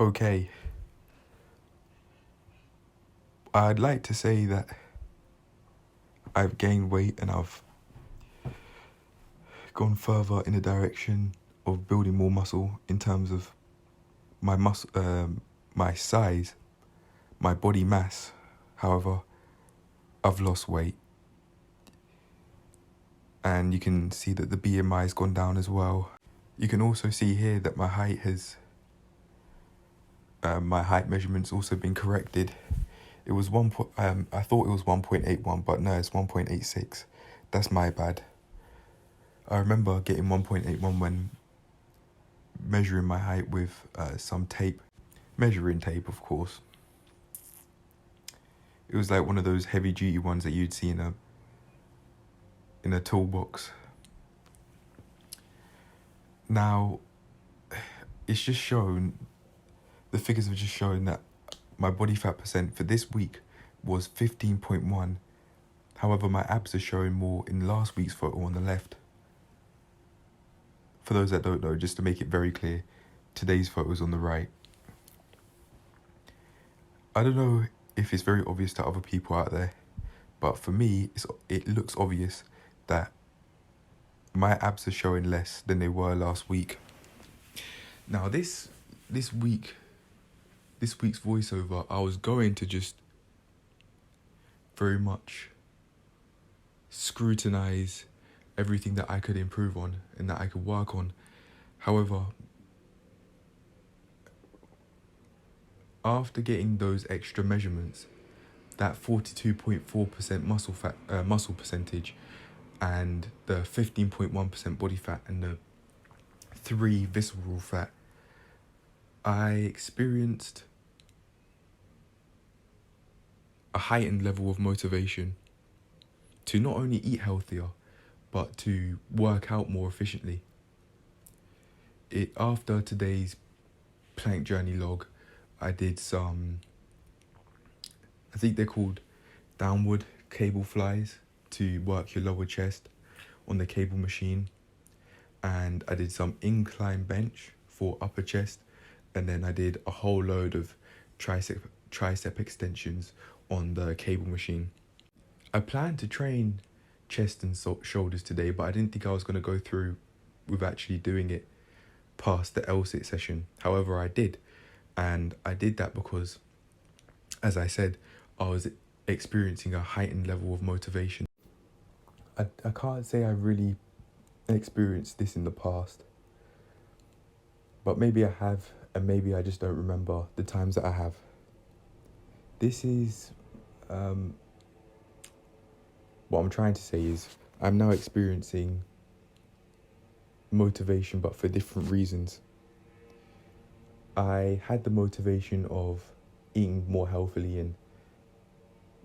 Okay, I'd like to say that I've gained weight and I've gone further in the direction of building more muscle in terms of my size, my body mass. However, I've lost weight, and you can see that the BMI has gone down as well. You can also see here that my height measurement's also been corrected. It was I thought it was 1.81, but no, it's 1.86. That's my bad. I remember getting 1.81 when measuring my height with some tape, measuring tape, of course. It was like one of those heavy duty ones that you'd see in a toolbox. Now, it's just shown, the figures have just shown that my body fat percent for this week was 15.1. However, my abs are showing more in last week's photo on the left. For those that don't know, just to make it very clear, today's photo is on the right. I don't know if it's very obvious to other people out there, but for me, it looks obvious that my abs are showing less than they were last week. Now this week's voiceover, I was going to just very much scrutinize everything that I could improve on and that I could work on. However, after getting those extra measurements, that 42.4% muscle percentage, and the 15.1% body fat, and the 3 visceral fat, I experienced a heightened level of motivation to not only eat healthier, but to work out more efficiently. After today's plank journey log, I did some, I think they're called downward cable flies to work your lower chest on the cable machine. And I did some incline bench for upper chest. And then I did a whole load of tricep extensions on the cable machine. I planned to train chest and shoulders today, but I didn't think I was going to go through with actually doing it past the L-sit session. However, I did. And I did that because, as I said, I was experiencing a heightened level of motivation. I can't say I really experienced this in the past, but maybe I have, and maybe I just don't remember the times that I have. This is, what I'm trying to say is, I'm now experiencing motivation, but for different reasons. I had the motivation of eating more healthily and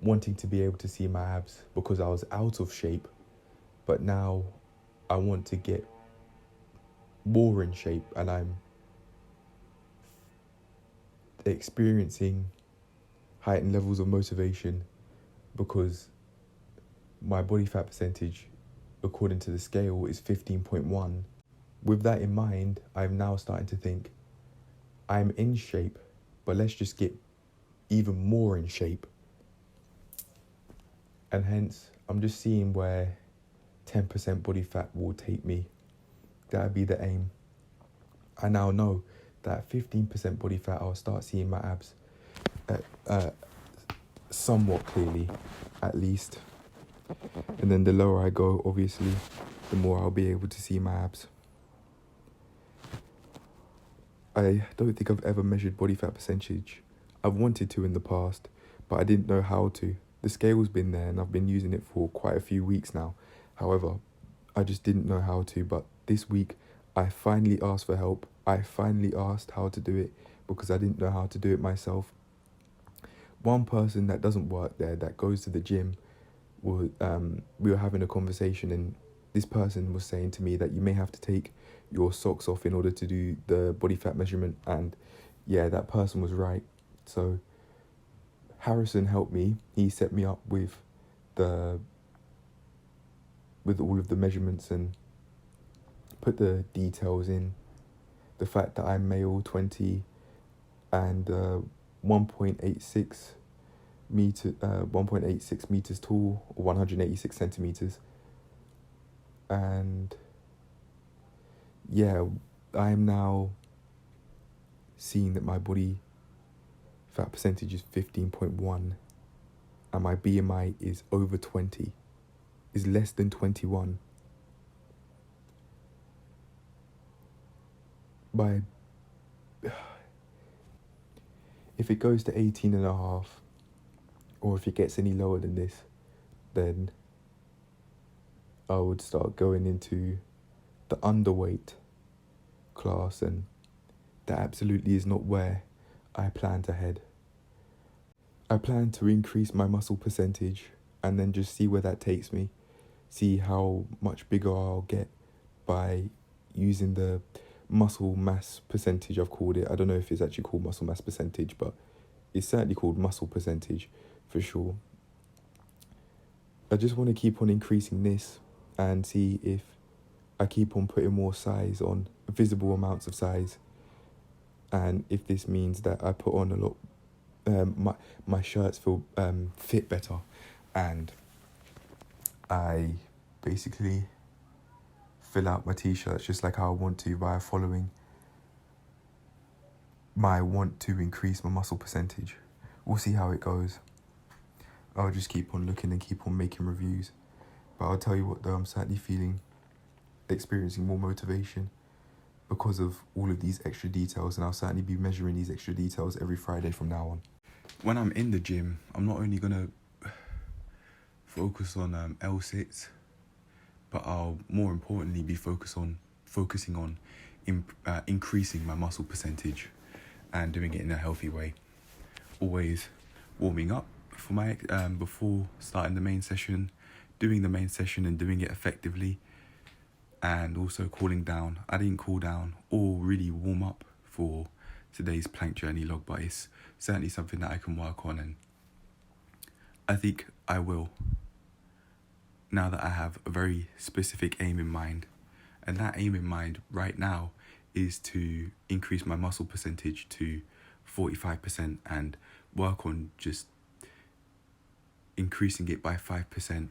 wanting to be able to see my abs because I was out of shape, but now I want to get more in shape, and I'm experiencing heightened levels of motivation because my body fat percentage, according to the scale, is 15.1. With that in mind, I'm now starting to think I'm in shape, but let's just get even more in shape. And hence, I'm just seeing where 10% body fat will take me. That'd be the aim. I now know that 15% body fat, I'll start seeing my abs somewhat clearly, at least. And then the lower I go, obviously, the more I'll be able to see my abs. I don't think I've ever measured body fat percentage. I've wanted to in the past, but I didn't know how to. The scale's been there and I've been using it for quite a few weeks now. However, I just didn't know how to. But this week, I finally asked for help. I finally asked how to do it because I didn't know how to do it myself. One person that doesn't work there, that goes to the gym, we were having a conversation, and this person was saying to me that you may have to take your socks off in order to do the body fat measurement. And yeah, that person was right. So Harrison helped me. He set me up with all of the measurements and put the details in. The fact that I'm male, 20, and 1.86 1.86 meters tall, or 186 centimeters. And yeah, I am now seeing that my body fat percentage is 15.1 and my BMI is over 20, is less than 21. By if it goes to 18 and a half, or if it gets any lower than this, then I would start going into the underweight class, and that absolutely is not where I plan to head. I plan to increase my muscle percentage and then just see where that takes me, see how much bigger I'll get by using the muscle mass percentage, I've called it. I don't know if it's actually called muscle mass percentage, but it's certainly called muscle percentage for sure. I just want to keep on increasing this and see if I keep on putting more size on, visible amounts of size, and if this means that I put on a lot, my shirts feel fit better, and I basically fill out my t-shirts just like how I want to by following my want to increase my muscle percentage. We'll see how it goes. I'll just keep on looking and keep on making reviews. But I'll tell you what though, I'm certainly experiencing more motivation because of all of these extra details, and I'll certainly be measuring these extra details every Friday from now on. When I'm in the gym, I'm not only going to focus on L-sits, but I'll more importantly be focusing on increasing my muscle percentage and doing it in a healthy way. Always warming up for my before starting the main session, doing the main session and doing it effectively, and also cooling down. I didn't cool down or really warm up for today's plank journey log, but it's certainly something that I can work on, and I think I will, now that I have a very specific aim in mind. And that aim in mind right now is to increase my muscle percentage to 45% and work on just increasing it by 5%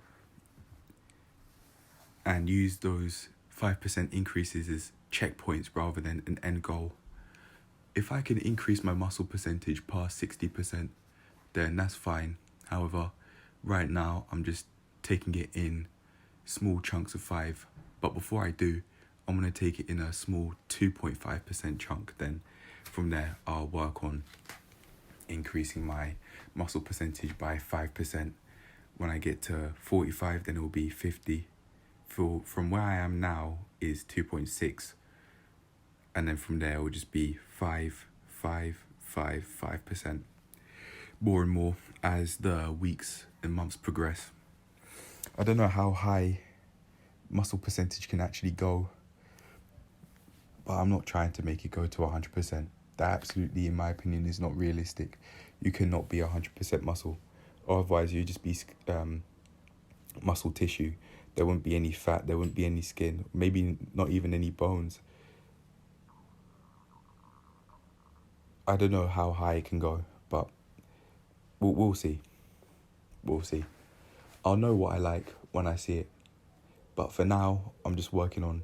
and use those 5% increases as checkpoints rather than an end goal. If I can increase my muscle percentage past 60%, then that's fine. However, right now I'm just taking it in small chunks of 5. But before I do, I'm going to take it in a small 2.5% chunk. Then from there, I'll work on increasing my muscle percentage by 5%. When I get to 45, then it will be 50. From where I am now is 2.6. And then from there, it will just be 5%. More and more as the weeks and months progress. I don't know how high muscle percentage can actually go, but I'm not trying to make it go to 100%. That absolutely, in my opinion, is not realistic. You cannot be 100% muscle. Otherwise, you just be muscle tissue. There won't be any fat, there won't be any skin, maybe not even any bones. I don't know how high it can go, but we'll see. We'll see. I'll know what I like when I see it. But for now, I'm just working on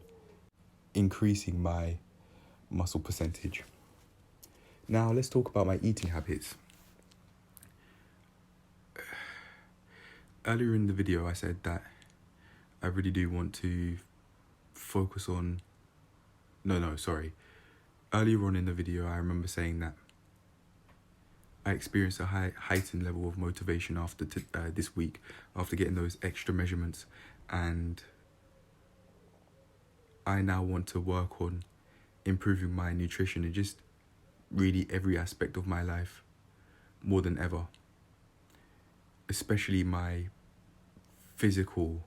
increasing my muscle percentage. Now, let's talk about my eating habits. Earlier in the video, I said that I really do want to focus on... Earlier on in the video, I remember saying that I experienced a heightened level of motivation after this week, after getting those extra measurements, and I now want to work on improving my nutrition in just really every aspect of my life more than ever, especially my physical,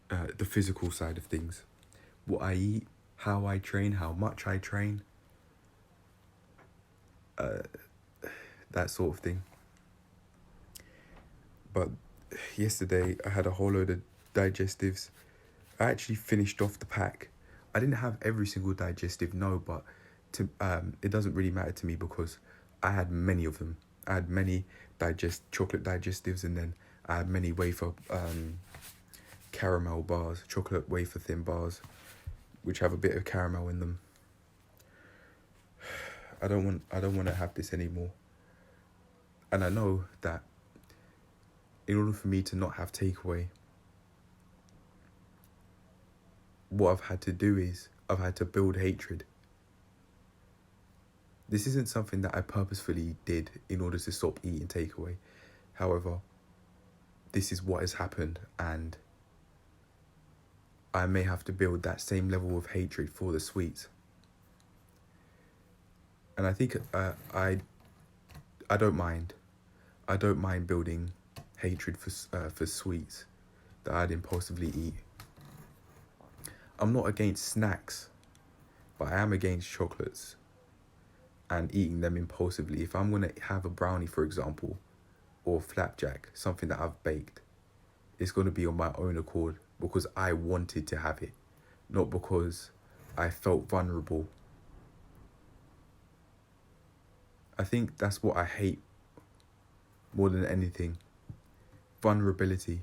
the physical side of things. What I eat, how I train, how much I train, that sort of thing. But yesterday I had a whole load of digestives. I actually finished off the pack. I didn't have every single digestive, no, but it doesn't really matter to me because I had many of them. I had many chocolate digestives, and then I had many wafer caramel bars, chocolate wafer thin bars, which have a bit of caramel in them. I don't want to have this anymore. And I know that in order for me to not have takeaway, what I've had to do is I've had to build hatred. This isn't something that I purposefully did in order to stop eating takeaway. However, this is what has happened, and I may have to build that same level of hatred for the sweets. And I think I don't mind. I don't mind building hatred for sweets that I'd impulsively eat. I'm not against snacks, but I am against chocolates and eating them impulsively. If I'm going to have a brownie, for example, or flapjack, something that I've baked, it's going to be on my own accord because I wanted to have it, not because I felt vulnerable. I think that's what I hate more than anything. Vulnerability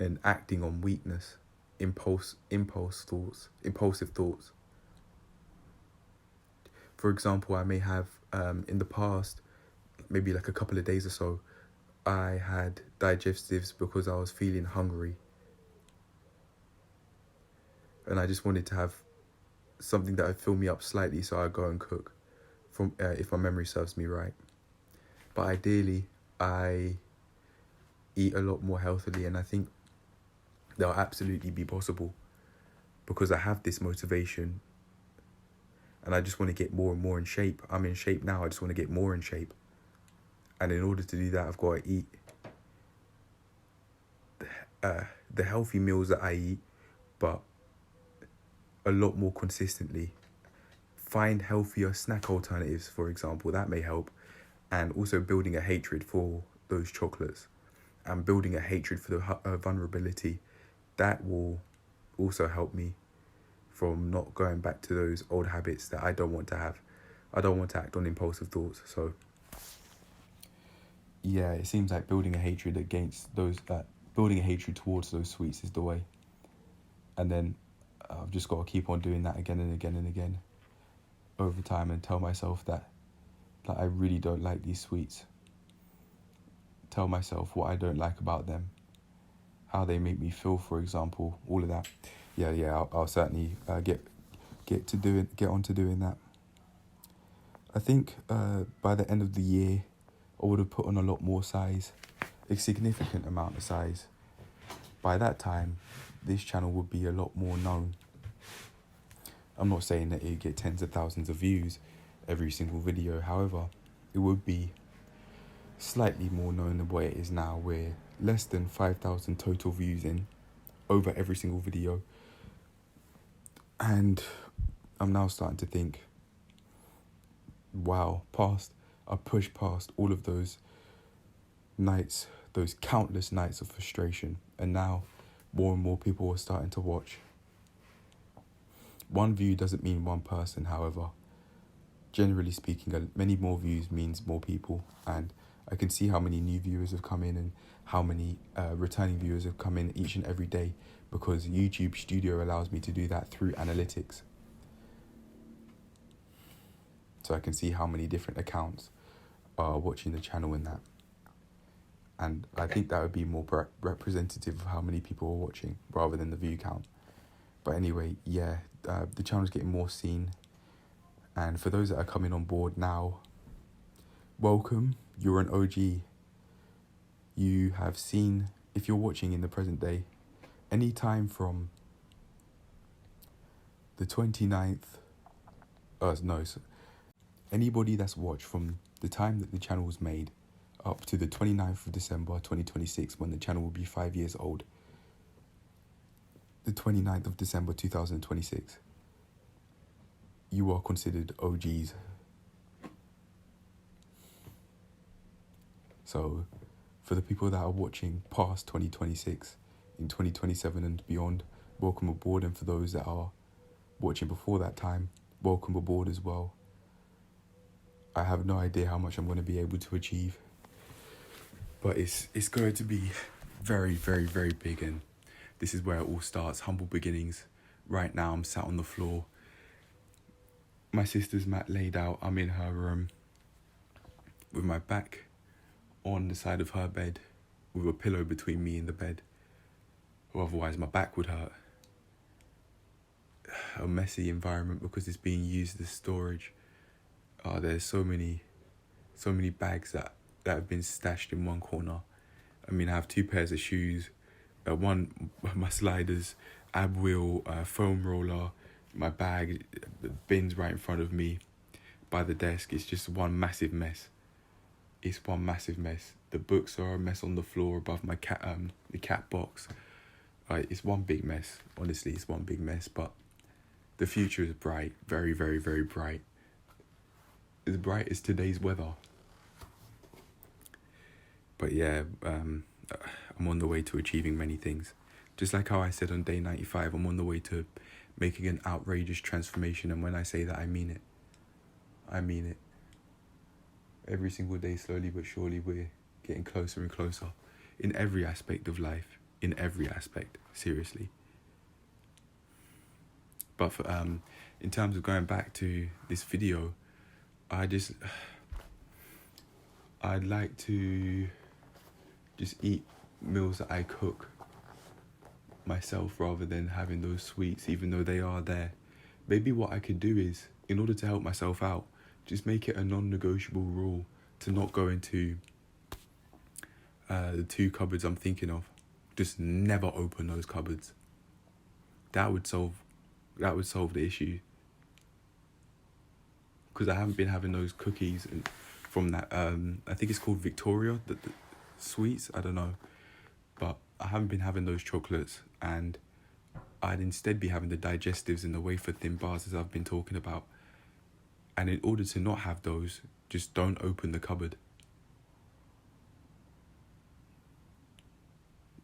and acting on weakness, impulsive thoughts. For example, I may have in the past, maybe like a couple of days or so, I had digestives because I was feeling hungry. And I just wanted to have something that would fill me up slightly, so I'd go and cook, if my memory serves me right. But ideally, I eat a lot more healthily, and I think that'll absolutely be possible because I have this motivation and I just want to get more and more in shape. I'm in shape now, I just want to get more in shape. And in order to do that, I've got to eat the healthy meals that I eat, but a lot more consistently. Find healthier snack alternatives, for example, that may help. And also building a hatred for those chocolates and building a hatred for the vulnerability, that will also help me from not going back to those old habits that I don't want to have. I don't want to act on impulsive thoughts. So yeah, it seems like building a hatred towards those sweets is the way. And then I've just got to keep on doing that again and again and again over time and tell myself that I really don't like these sweets. Tell myself what I don't like about them, how they make me feel, for example, all of that. I'll certainly get on to doing that. I think by the end of the year, I would have put on a lot more size, a significant amount of size. By that time, this channel would be a lot more known. I'm not saying that it'd get tens of thousands of views every single video. However, it would be slightly more known than what it is now. We're less than 5,000 total views in over every single video. And I'm now starting to think, wow, I pushed past all of those nights, those countless nights of frustration. And now more and more people are starting to watch. One view doesn't mean one person, however. Generally speaking, many more views means more people. And I can see how many new viewers have come in and how many returning viewers have come in each and every day, because YouTube Studio allows me to do that through analytics. So I can see how many different accounts are watching the channel in that. And I think that would be more representative of how many people are watching rather than the view count. But anyway, the channel's getting more seen. And for those that are coming on board now, welcome. You're an OG. You have seen, if you're watching in the present day, any time from the 29th, anybody that's watched from the time that the channel was made up to the 29th of December 2026, when the channel will be 5 years old, the 29th of December 2026, you are considered OGs. So for the people that are watching past 2026, in 2027 and beyond, welcome aboard. And for those that are watching before that time, welcome aboard as well. I have no idea how much I'm going to be able to achieve, but it's going to be very, very, very big, and this is where it all starts. Humble beginnings. Right now I'm sat on the floor. My sister's mat laid out. I'm in her room with my back on the side of her bed with a pillow between me and the bed, or otherwise my back would hurt. A messy environment because it's being used as storage. There's so many bags that have been stashed in one corner. I mean, I have 2 pairs of shoes, one my sliders, ab wheel, foam roller, my bag, the bins right in front of me by the desk. It's just one massive mess. It's one massive mess. The books are a mess on the floor above my the cat box. It's one big mess. Honestly, it's one big mess. But the future is bright, very, very, very bright. As bright as today's weather. But yeah, I'm on the way to achieving many things. Just like how I said on day 95, I'm on the way to making an outrageous transformation. And when I say that, I mean it. I mean it. Every single day, slowly but surely, we're getting closer and closer. In every aspect of life. In every aspect. Seriously. But for, in terms of going back to this video, I'd like to just eat meals that I cook myself rather than having those sweets, even though they are there. Maybe what I could do is, in order to help myself out, just make it a non-negotiable rule to not go into the 2 cupboards I'm thinking of. Just never open those cupboards. That would solve the issue. Because I haven't been having those cookies from that, I think it's called Victoria, the sweets, I don't know. But I haven't been having those chocolates, and I'd instead be having the digestives and the wafer thin bars as I've been talking about. And in order to not have those, just don't open the cupboard.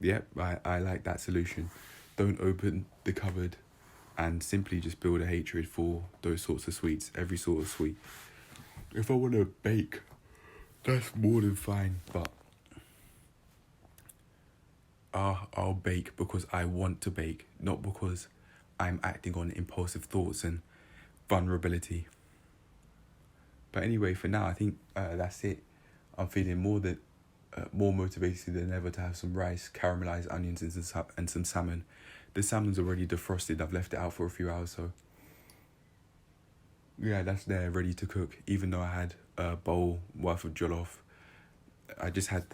Yep, I like that solution. Don't open the cupboard and simply just build a hatred for those sorts of sweets, every sort of sweet. If I want to bake, that's more than fine, but I'll bake because I want to bake, not because I'm acting on impulsive thoughts and vulnerability. But anyway, for now, I think that's it. I'm feeling more motivated than ever to have some rice, caramelized onions, and some salmon. The salmon's already defrosted. I've left it out for a few hours, so yeah, that's there, ready to cook. Even though I had a bowl worth of jollof, I just had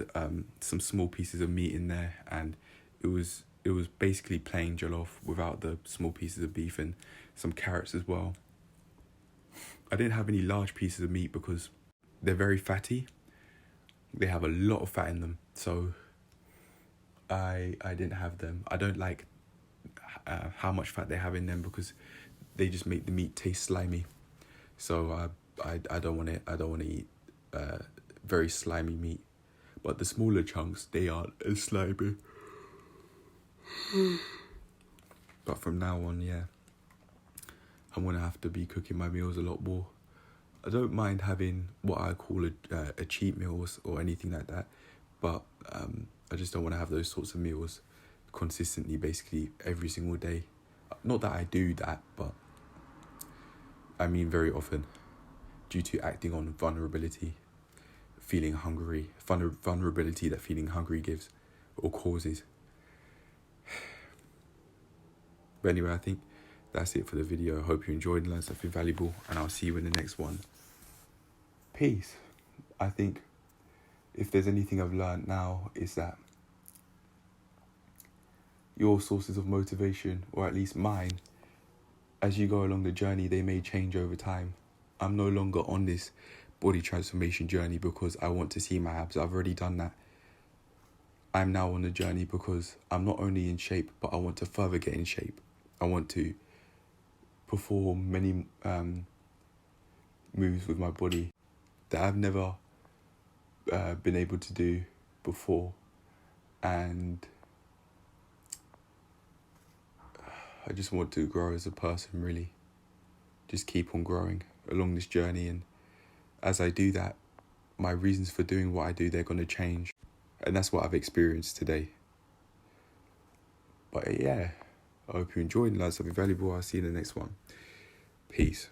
some small pieces of meat in there, and it was basically plain jollof without the small pieces of beef and some carrots as well. I didn't have any large pieces of meat because they're very fatty. They have a lot of fat in them, so I didn't have them. I don't like how much fat they have in them because they just make the meat taste slimy. So I don't want it. I don't want to eat very slimy meat. But the smaller chunks, they aren't as slimy. But from now on, yeah, I'm going to have to be cooking my meals a lot more. I don't mind having what I call a cheat meals or anything like that, but I just don't want to have those sorts of meals consistently, basically every single day. Not that I do that, but I mean very often, due to acting on vulnerability, feeling hungry, vulnerability that feeling hungry gives or causes. But anyway, I think that's it for the video. I hope you enjoyed and learned something valuable, and I'll see you in the next one. Peace. I think if there's anything I've learned now, is that your sources of motivation, or at least mine, as you go along the journey, they may change over time. I'm no longer on this body transformation journey because I want to see my abs. I've already done that. I'm now on the journey because I'm not only in shape, but I want to further get in shape. I want to perform many moves with my body that I've never been able to do before, and I just want to grow as a person, really. just keep on growing along this journey. And as I do that, my reasons for doing what I do, they're going to change. And that's what I've experienced today. But yeah, I hope you enjoyed and learned something valuable. I'll see you in the next one. Peace.